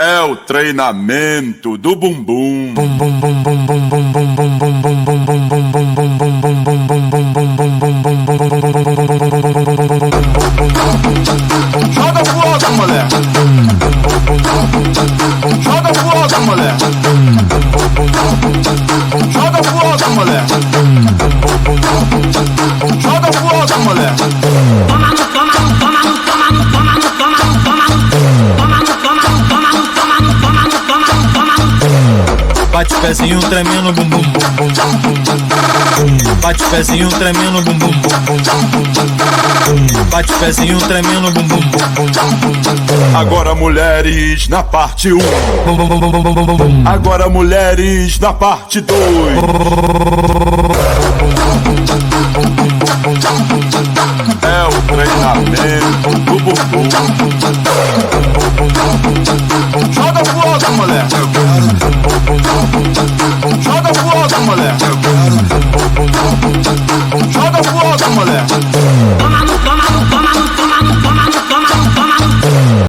É o treinamento do bumbum. Joga pro alto, mulher. Joga pro alto, mulher. Joga pro alto, mulher. Joga pro alto, mulher. Bate pezinho tremendo bumbum, bate pezinho tremendo bumbum, bate pezinho tremendo bumbum. Agora mulheres na parte 1. Agora mulheres na parte 2. É o treinamento do bumbum. Joga pro alto, mulher.